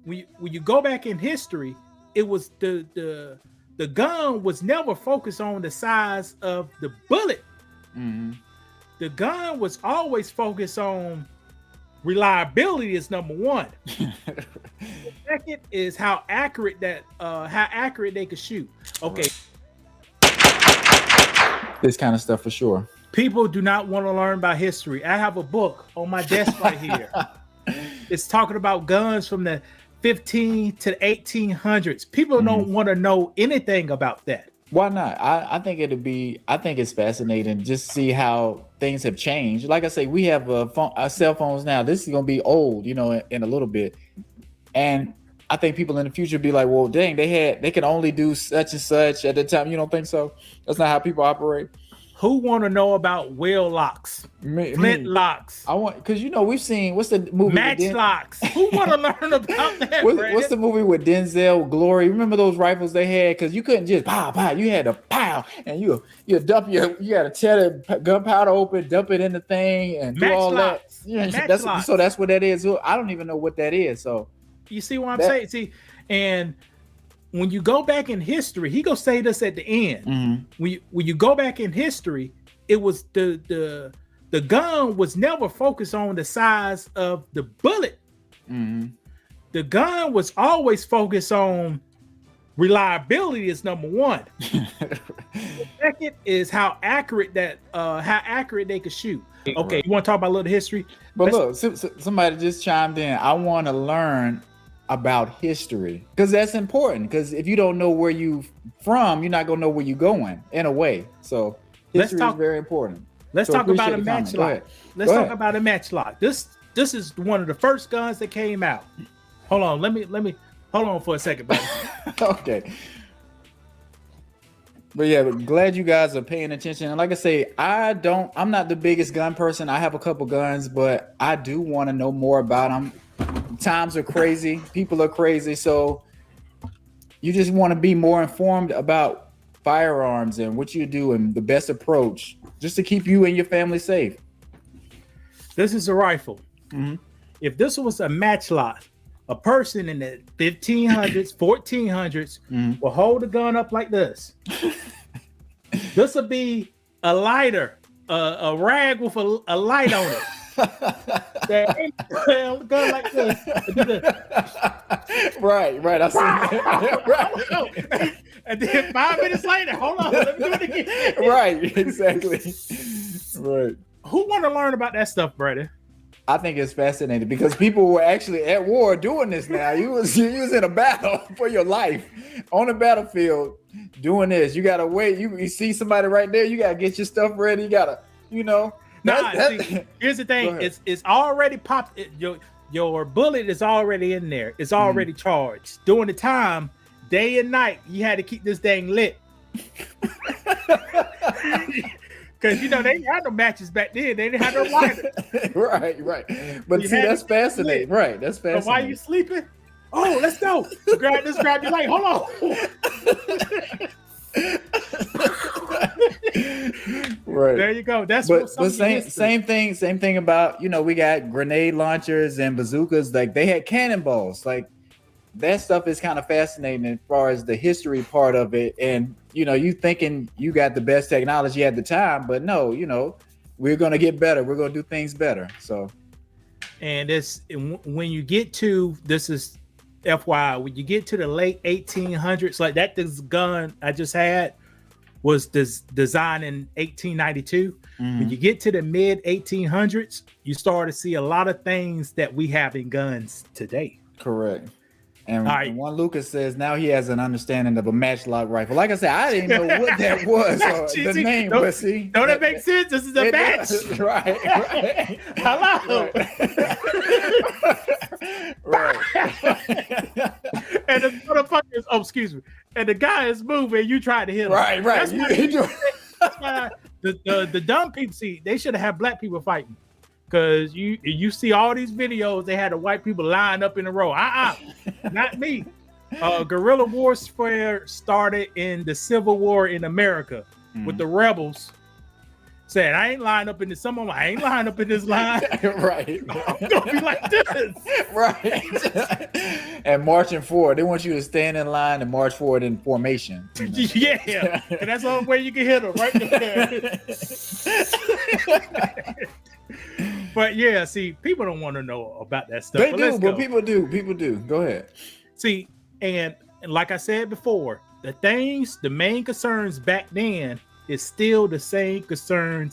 when you go back in history, it was the gun was never focused on the size of the bullet. Mm-hmm. The gun was always focused on reliability is number one. The second is how accurate they could shoot. Okay, This kind of stuff for sure. people do not want to learn about history. I have a book on my desk right here. It's talking about guns from the 15 to the 1800s. People don't want to know anything about that. Why not? I think I think it's fascinating just to see how things have changed. Like I say, we have cell phones now. This is going to be old, in a little bit. And I think people in the future be like, well, dang, they can only do such and such at the time. You don't think so? That's not how people operate. Who want to know about wheel locks, flint locks? I want, because we've seen, what's the movie? Match locks. Who want to learn about that? What's the movie with Denzel Glory? Remember those rifles they had? Because you couldn't just pow pow. You had to pow, and you dump you had to tear the gunpowder open, dump it in the thing, and do all that. Yeah, so that's what that is. I don't even know what that is. So you see what I'm saying? See, and when you go back in history, he gonna say this at the end. Mm-hmm. When you go back in history, it was the gun was never focused on the size of the bullet. Mm-hmm. The gun was always focused on reliability is number one. The second is how accurate they could shoot. Okay, Right. you want to talk about a little history? But look, somebody just chimed in. I want to learn about history because that's important. Because if you don't know where you from, you're not gonna know where you're going in a way. So history is very important. Let's talk about a matchlock. Let's Go talk ahead. about a matchlock. This is one of the first guns that came out. Hold on, let me hold on for a second, buddy. Okay. But yeah, glad you guys are paying attention. And like I say, I'm not the biggest gun person. I have a couple guns, but I do want to know more about them. Times are crazy. People are crazy. So you just want to be more informed about firearms and what you do and the best approach just to keep you and your family safe. This is a rifle. Mm-hmm. If this was a matchlock, a person in the 1500s, 1400s will hold a gun up like this. This would be a lighter, a rag with a light on it. There ain't a gun like this. Right. I see that. Right. And then 5 minutes later, hold on, let me do it again. Right, exactly. Right. Who want to learn about that stuff, Brady? I think it's fascinating because people were actually at war doing this now. You was in a battle for your life on the battlefield doing this. You gotta wait. You see somebody right there, you gotta get your stuff ready. You gotta, See, here's the thing. It's already popped. Your bullet is already in there. It's already charged. During the time, day and night, you had to keep this thing lit. Because they didn't have no matches back then. They didn't have no lighter. Right. But see, that's fascinating. Right. That's fascinating. So while you sleeping, oh, let's go. Grab your light. Hold on. Right. There you go. That's but same thing about, we got grenade launchers and bazookas. Like they had cannonballs. Like that stuff is kind of fascinating as far as the history part of it. And you thinking you got the best technology at the time, but no, we're gonna get better. We're gonna do things better. So, and when you get to this is FYI, when you get to the late 1800s, like this gun I just had was designed in 1892. When you get to the mid 1800s, you start to see a lot of things that we have in guns today. Correct. And Juan Lucas says now he has an understanding of a matchlock rifle. Like I said, I didn't know what that was. The name, but see, don't that make sense? This is a match. Right. Hello. Right. And the motherfucker is, excuse me. And the guy is moving. You tried to hit him. Right. That's why the dumb people they should have had black people fighting. Because you see all these videos, they had the white people lined up in a row. Not me. Guerrilla warfare started in the Civil War in America with the rebels. Said, I ain't lined up in this. I ain't lined up in this line. Right. I'm gonna be like this. Right. and marching forward. They want you to stand in line and march forward in formation. You know? Yeah, and that's the only way you can hit them right there. But yeah, see, people don't want to know about that stuff. They do, but people do. People do. Go ahead. See, and like I said before, the main concerns back then is still the same concerns